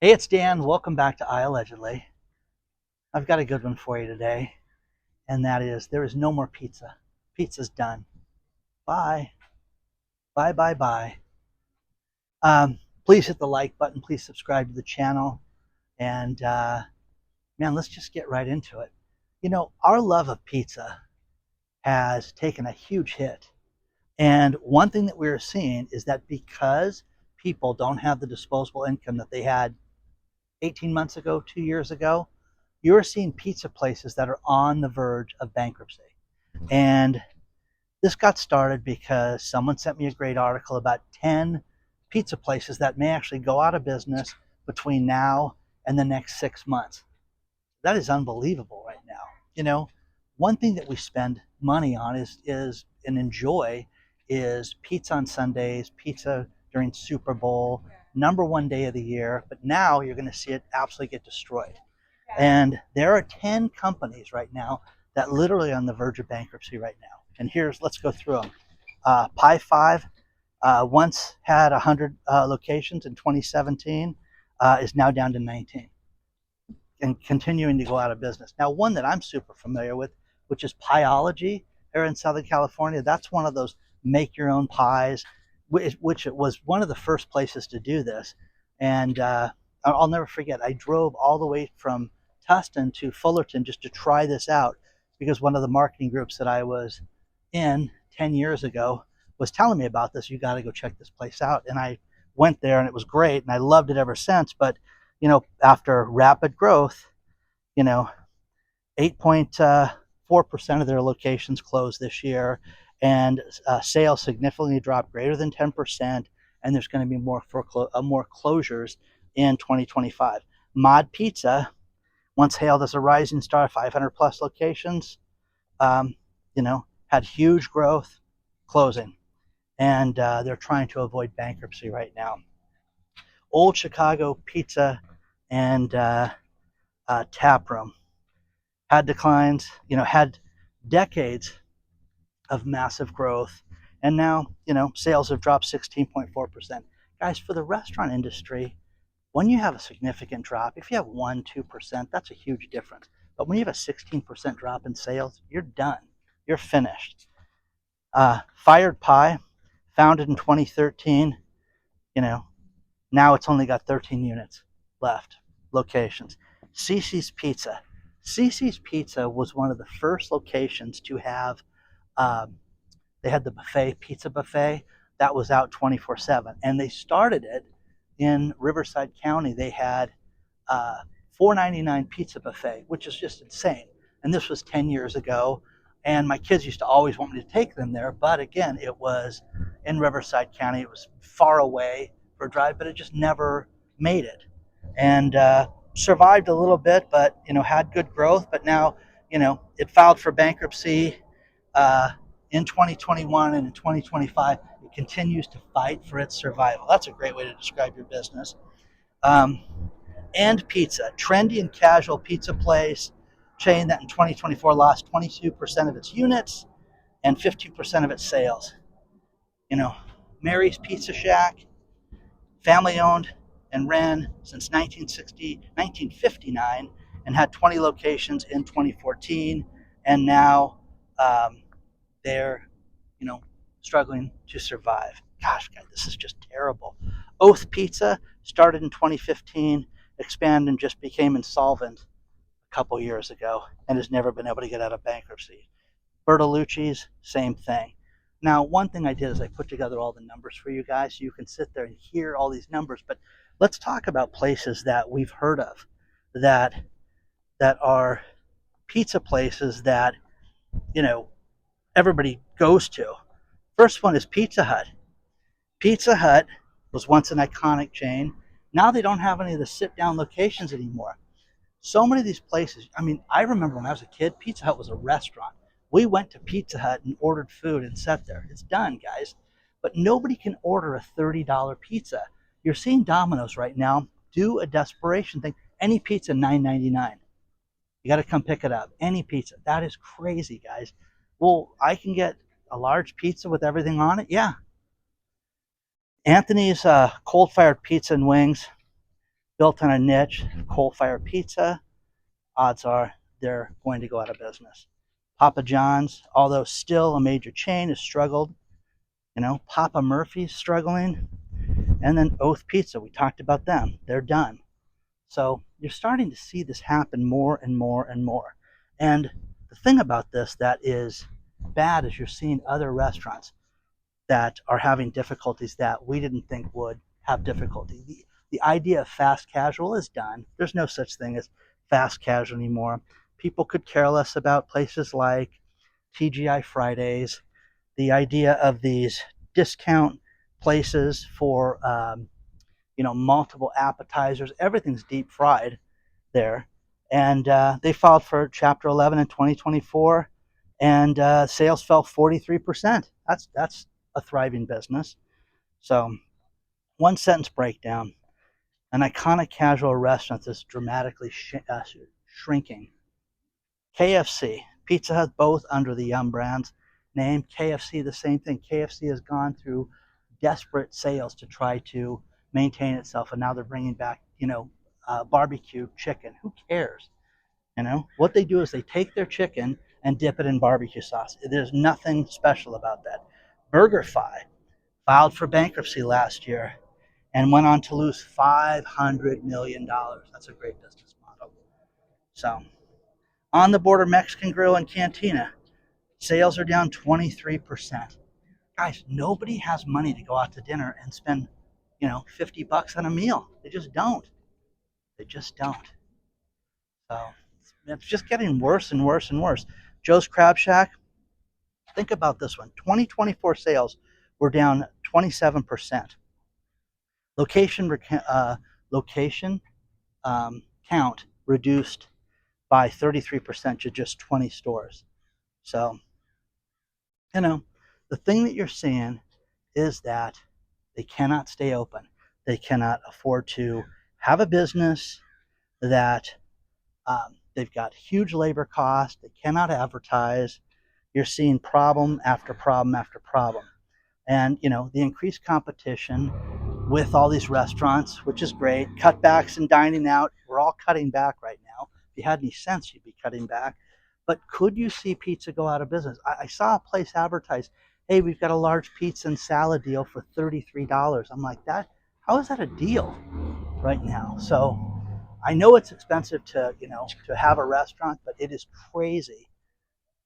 Hey, it's Dan. Welcome back to I Allegedly. I've got a good one for you today, and that is there is no more pizza. Pizza's done. Bye. Bye, bye, bye. Please hit the like button. Please subscribe to the channel. And man, let's just get right into it. You know, our love of pizza has taken a huge hit. And one thing that we're seeing is that because people don't have the disposable income that they had 18 months ago, 2 years ago, you're seeing pizza places that are on the verge of bankruptcy. And this got started because someone sent me a great article about 10 pizza places that may actually go out of business between now and the next 6 months. That is unbelievable right now. You know, one thing that we spend money on is and enjoy is pizza on Sundays, pizza during Super Bowl, #1 day of the year. But now you're going to see it absolutely get destroyed. And there are 10 companies right now that literally are on the verge of bankruptcy right now. And let's go through them. Pi 5 once had 100 locations in 2017, is now down to 19 and continuing to go out of business. Now, one that I'm super familiar with, which is Piology here in Southern California, that's one of those make your own pies, which it was one of the first places to do this. And I'll never forget, I drove all the way from Tustin to Fullerton just to try this out because one of the marketing groups that I was in 10 years ago was telling me about this. You got to go check this place out. And I went there and it was great and I loved it ever since. But, you know, after rapid growth, you know, 8.4% of their locations closed this year, and sales significantly dropped greater than 10%, and there's going to be more closures in 2025. Mod Pizza, once hailed as a rising star, 500 plus locations, had huge growth, closing, and they're trying to avoid bankruptcy right now. Old Chicago Pizza and Tap Room had declines, had decades of massive growth, and now, sales have dropped 16.4%. Guys, for the restaurant industry, when you have a significant drop, if you have 1-2%, that's a huge difference. But when you have a 16% drop in sales, you're done. You're finished. Fired Pie, founded in 2013, now it's only got 13 units left, locations. Cici's Pizza. Cici's Pizza was one of the first locations to have, they had the buffet, pizza buffet, that was out 24/7. And they started it in Riverside County. They had $4.99 pizza buffet, which is just insane. And this was 10 years ago. And my kids used to always want me to take them there. But again, it was in Riverside County. It was far away for a drive, but it just never made it. And survived a little bit, but, had good growth. But now, it filed for bankruptcy in 2021, and in 2025, it continues to fight for its survival. That's a great way to describe your business. And Pizza, trendy and casual pizza place chain that in 2024 lost 22% of its units and 15% of its sales. Mary's Pizza Shack, family owned and ran since 1959, and had 20 locations in 2014, and now they're, struggling to survive. Gosh, guys, this is just terrible. Oath Pizza started in 2015, expanded and just became insolvent a couple years ago, and has never been able to get out of bankruptcy. Bertolucci's, same thing. Now, one thing I did is I put together all the numbers for you guys so you can sit there and hear all these numbers. But let's talk about places that we've heard of that are pizza places that, everybody goes to. First one is Pizza Hut. Pizza Hut was once an iconic chain. Now they don't have any of the sit-down locations anymore. So many of these places, I remember when I was a kid, Pizza Hut was a restaurant. We went to Pizza Hut and ordered food and sat there. It's done, guys. But nobody can order a $30 pizza. You're seeing Domino's right now do a desperation thing. Any pizza, $9.99. You got to come pick it up. Any pizza. That is crazy, guys. Well, I can get a large pizza with everything on it? Yeah. Anthony's coal-fired pizza and wings. built on a niche, coal-fired pizza, odds are they're going to go out of business. Papa John's, although still a major chain, has struggled. Papa Murphy's struggling. And then Oath Pizza, we talked about them. They're done. So you're starting to see this happen more and more and more. And the thing about this that is bad is you're seeing other restaurants that are having difficulties that we didn't think would have difficulty. The idea of fast casual is done. There's no such thing as fast casual anymore. People could care less about places like TGI Fridays. The idea of these discount places for multiple appetizers, everything's deep fried there. And they filed for Chapter 11 in 2024, and sales fell 43%. That's a thriving business. So, one sentence breakdown: an iconic casual restaurant that's dramatically shrinking. KFC, Pizza Hut, both under the Yum Brands name. KFC, the same thing. KFC has gone through desperate sales to try to maintain itself, and now they're bringing back, barbecue chicken. Who cares? What they do is they take their chicken and dip it in barbecue sauce. There's nothing special about that. BurgerFi filed for bankruptcy last year and went on to lose $500 million. That's a great business model. So, on the Border Mexican Grill and Cantina, sales are down 23%. Guys, nobody has money to go out to dinner and spend, $50 on a meal. They just don't. They just don't. So it's just getting worse and worse and worse. Joe's Crab Shack, think about this one. 2024 sales were down 27%. Location count reduced by 33% to just 20 stores. So, the thing that you're seeing is that they cannot stay open. They cannot afford to have a business that they've got huge labor costs. They cannot advertise. You're seeing problem after problem after problem. And, the increased competition with all these restaurants, which is great. Cutbacks and dining out. We're all cutting back right now. If you had any sense, you'd be cutting back. But could you see pizza go out of business? I saw a place advertise, hey, we've got a large pizza and salad deal for $33. I'm like, how is that a deal right now? So I know it's expensive to have a restaurant, but it is crazy.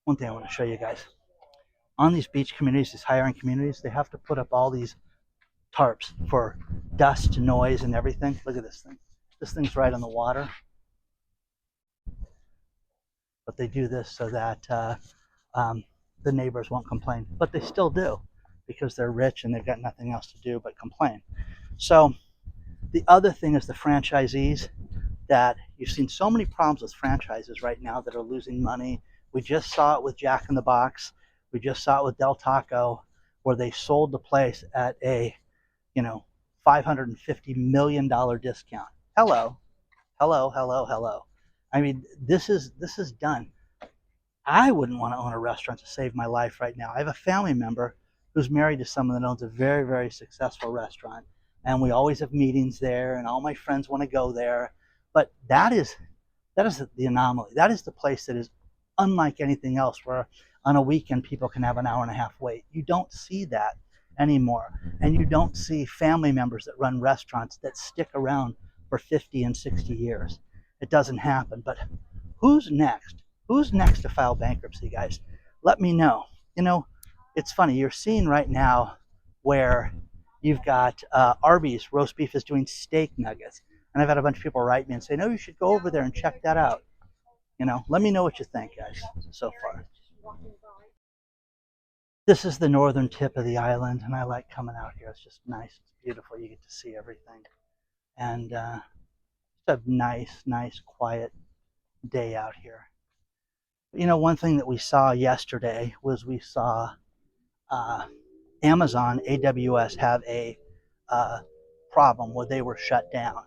One thing I want to show you guys. On these beach communities, these higher-end communities, they have to put up all these tarps for dust, noise, and everything. Look at this thing. This thing's right on the water. But they do this so that the neighbors won't complain. But they still do, because they're rich and they've got nothing else to do but complain. So the other thing is the franchisees, that you've seen so many problems with franchises right now that are losing money. We just saw it with Jack in the Box. We just saw it with Del Taco, where they sold the place at a, $550 million discount. Hello. I mean, this is done. I wouldn't want to own a restaurant to save my life right now. I have a family member who's married to someone that owns a very, very successful restaurant, and we always have meetings there, and all my friends want to go there. But that is the anomaly. That is the place that is unlike anything else, where on a weekend people can have an hour and a half wait. You don't see that anymore. And you don't see family members that run restaurants that stick around for 50 and 60 years. It doesn't happen. But who's next? Who's next to file bankruptcy, guys? Let me know. It's funny. You're seeing right now where you've got Arby's roast beef is doing steak nuggets. And I've had a bunch of people write me and say, no, you should go over there and check that out. Let me know what you think, guys, so far. This is the northern tip of the island, and I like coming out here. It's just nice. It's beautiful. You get to see everything. And it's a nice, quiet day out here. One thing that we saw yesterday was we saw Amazon, AWS, have a problem where they were shut down.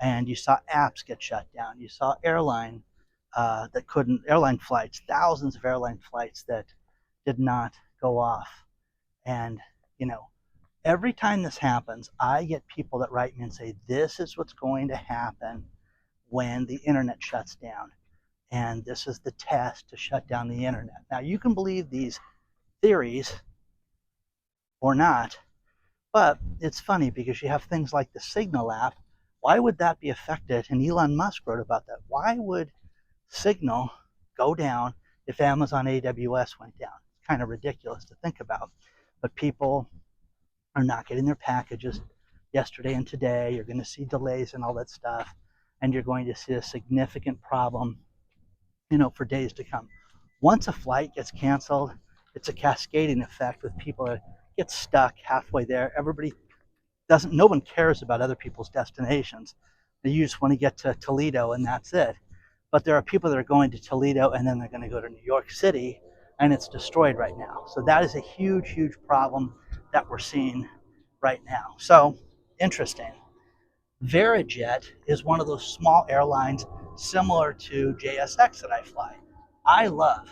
And you saw apps get shut down. You saw airline flights, thousands of airline flights that did not go off. And, Every time this happens, I get people that write me and say, this is what's going to happen when the internet shuts down. And this is the test to shut down the internet. Now, you can believe these theories or not, but it's funny because you have things like the Signal app. Why would that be affected? And Elon Musk wrote about that. Why would Signal go down if Amazon AWS went down? It's kind of ridiculous to think about. But people are not getting their packages yesterday and today. You're going to see delays and all that stuff. And you're going to see a significant problem, for days to come. Once a flight gets canceled, it's a cascading effect with people that get stuck halfway there. No one cares about other people's destinations. You just want to get to Toledo and that's it. But there are people that are going to Toledo and then they're going to go to New York City and it's destroyed right now. So that is a huge, huge problem that we're seeing right now. So interesting. Verijet is one of those small airlines similar to JSX that I fly. I love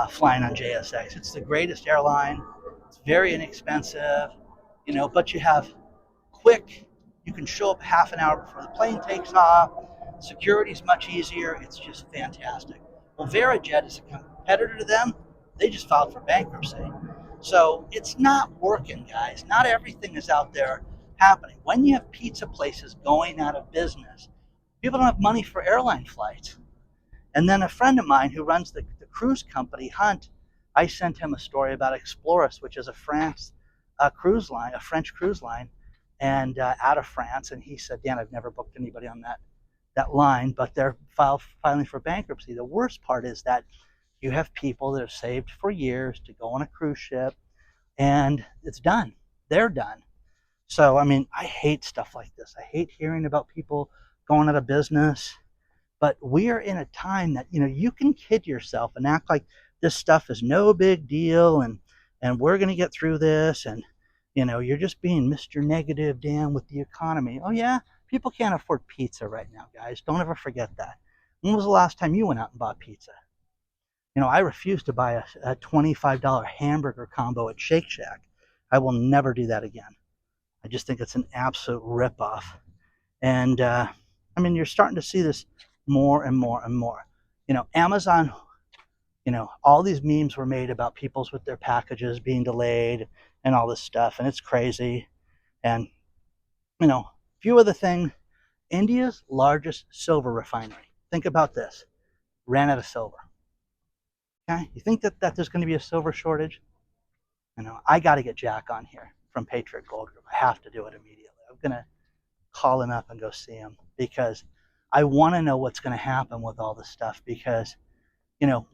flying on JSX. It's the greatest airline. It's very inexpensive, but you have quick. You can show up half an hour before the plane takes off. Security is much easier. It's just fantastic. Well, Verijet is a competitor to them. They just filed for bankruptcy. So it's not working, guys. Not everything is out there happening. When you have pizza places going out of business, people don't have money for airline flights. And then a friend of mine who runs the cruise company, Hunt, I sent him a story about Explorus, which is a cruise line, a French cruise line, and out of France. And he said, Dan, I've never booked anybody on that line, but they're filing for bankruptcy. The worst part is that you have people that have saved for years to go on a cruise ship, and it's done. They're done. So, I hate stuff like this. I hate hearing about people going out of business. But we are in a time that, you can kid yourself and act like this stuff is no big deal and we're going to get through this. And, you're just being Mr. Negative, Dan, with the economy. Oh, yeah, people can't afford pizza right now, guys. Don't ever forget that. When was the last time you went out and bought pizza? I refuse to buy a $25 hamburger combo at Shake Shack. I will never do that again. I just think it's an absolute ripoff. And, you're starting to see this more and more and more. Amazon, all these memes were made about people's with their packages being delayed and all this stuff, and it's crazy. And, few other things. India's largest silver refinery. Think about this. Ran out of silver. Okay? You think that there's going to be a silver shortage? I got to get Jack on here from Patriot Gold Group. I have to do it immediately. I'm going to call him up and go see him because I want to know what's going to happen with all this stuff because,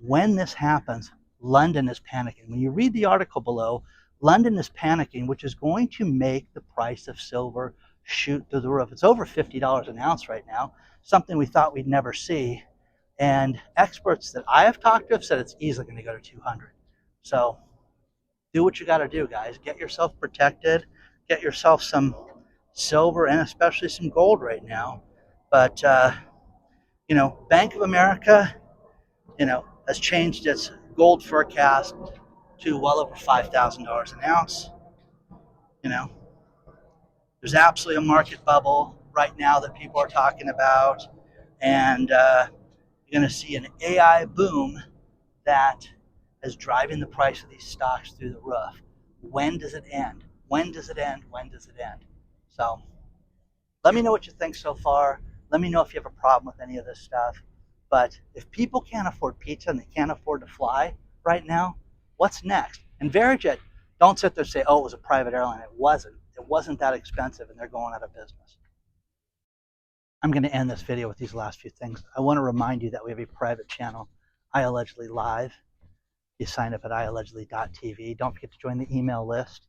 when this happens, London is panicking. When you read the article below, London is panicking, which is going to make the price of silver shoot through the roof. It's over $50 an ounce right now, something we thought we'd never see. And experts that I have talked to have said it's easily going to go to 200. So do what you got to do, guys. Get yourself protected. Get yourself some silver and especially some gold right now. But, Bank of America, has changed its gold forecast to well over $5,000 an ounce. You know, there's absolutely a market bubble right now that people are talking about. And you're going to see an AI boom that is driving the price of these stocks through the roof. When does it end? When does it end? When does it end? So let me know what you think so far. Let me know if you have a problem with any of this stuff. But if people can't afford pizza and they can't afford to fly right now, what's next? And Verijet, don't sit there and say, oh, it was a private airline. It wasn't. It wasn't that expensive, and they're going out of business. I'm going to end this video with these last few things. I want to remind you that we have a private channel, iAllegedly Live. You sign up at iallegedly.tv. Don't forget to join the email list.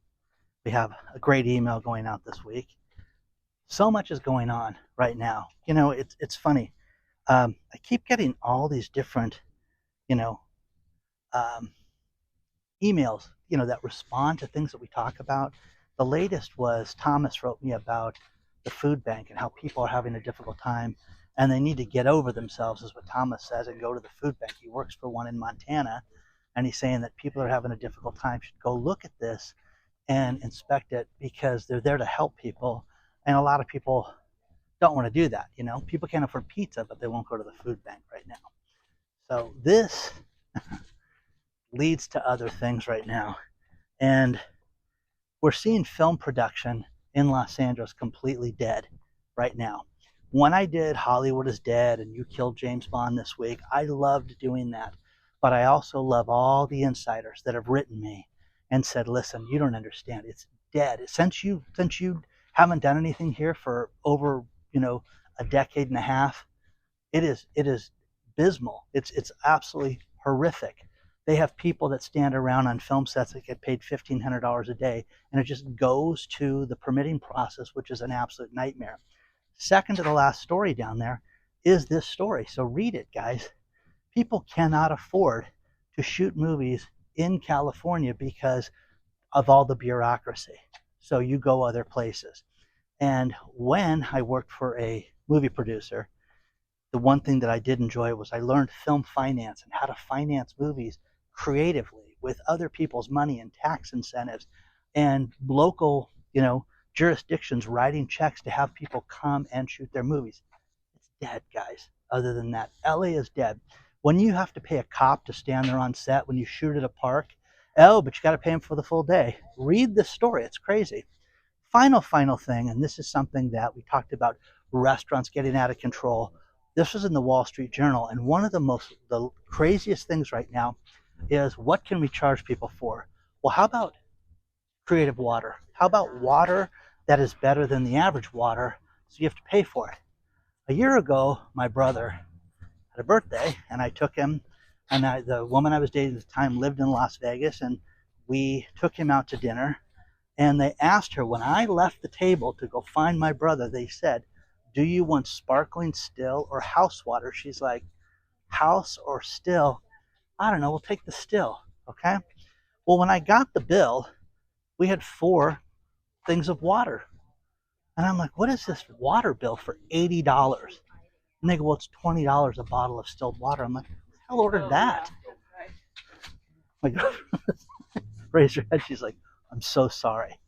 We have a great email going out this week. So much is going on right now. It's funny. I keep getting all these different, emails, that respond to things that we talk about. The latest was Thomas wrote me about the food bank and how people are having a difficult time and they need to get over themselves, is what Thomas says, and go to the food bank. He works for one in Montana, and he's saying that people are having a difficult time, should go look at this and inspect it because they're there to help people. And a lot of people don't want to do that. You know, people can't afford pizza, but they won't go to the food bank right now. So this leads to other things right now. And we're seeing film production in Los Angeles completely dead right now. When I did Hollywood is Dead and You Killed James Bond this week, I loved doing that. But I also love all the insiders that have written me and said, listen, you don't understand. It's dead. Since you haven't done anything here for over, a decade and a half, it is abysmal. It's absolutely horrific. They have people that stand around on film sets that get paid $1,500 a day, and it just goes to the permitting process, which is an absolute nightmare. Second to the last story down there is this story. So read it, guys. People cannot afford to shoot movies in California because of all the bureaucracy. So you go other places. And when I worked for a movie producer, the one thing that I did enjoy was I learned film finance and how to finance movies creatively with other people's money and tax incentives and local, jurisdictions writing checks to have people come and shoot their movies. It's dead, guys. Other than that, LA is dead. When you have to pay a cop to stand there on set when you shoot at a park, oh, but you got to pay him for the full day. Read this story. It's crazy. Final thing, and this is something that we talked about, restaurants getting out of control. This was in the Wall Street Journal, and one of the craziest things right now is what can we charge people for? Well, how about creative water? How about water that is better than the average water, so you have to pay for it? A year ago, my brother had a birthday, and I took him, and the woman I was dating at the time lived in Las Vegas, and we took him out to dinner. And they asked her, when I left the table to go find my brother, they said, do you want sparkling still or house water? She's like, house or still? I don't know, we'll take the still, okay? Well, when I got the bill, we had 4 things of water. And I'm like, what is this water bill for $80? And they go, well, it's $20 a bottle of distilled water. I'm like, who the hell ordered that? My girlfriend raised her head. She's like, I'm so sorry.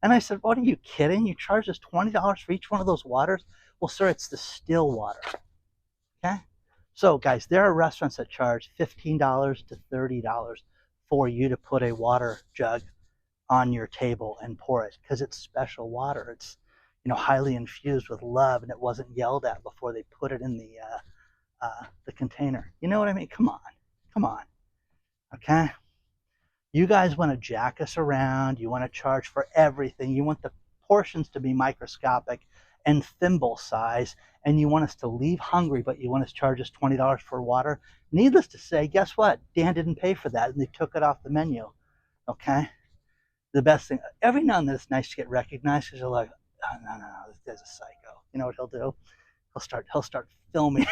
And I said, what, are you kidding? You charge us $20 for each one of those waters? Well, sir, it's the still water. Okay? So, guys, there are restaurants that charge $15 to $30 for you to put a water jug on your table and pour it because it's special water. It's, highly infused with love, and it wasn't yelled at before they put it in the container. You know what I mean? Come on. Okay? You guys want to jack us around. You want to charge for everything. You want the portions to be microscopic and thimble size, and you want us to leave hungry, but you want us to charge us $20 for water. Needless to say, guess what? Dan didn't pay for that, and they took it off the menu. Okay? The best thing, every now and then it's nice to get recognized because you're like, oh, no, this guy's a psycho. You know what he'll do? He'll start filming.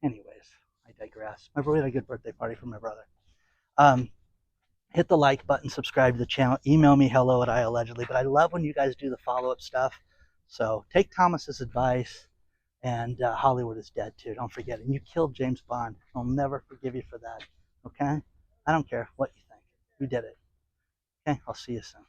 Anyways, I digress. My brother had a good birthday party for my brother. Hit the like button, subscribe to the channel, email me hello@iallegedly. But I love when you guys do the follow-up stuff. So take Thomas's advice, and Hollywood is dead too. Don't forget it. And you killed James Bond. I'll never forgive you for that. Okay? I don't care what you think. You did it. Okay? I'll see you soon.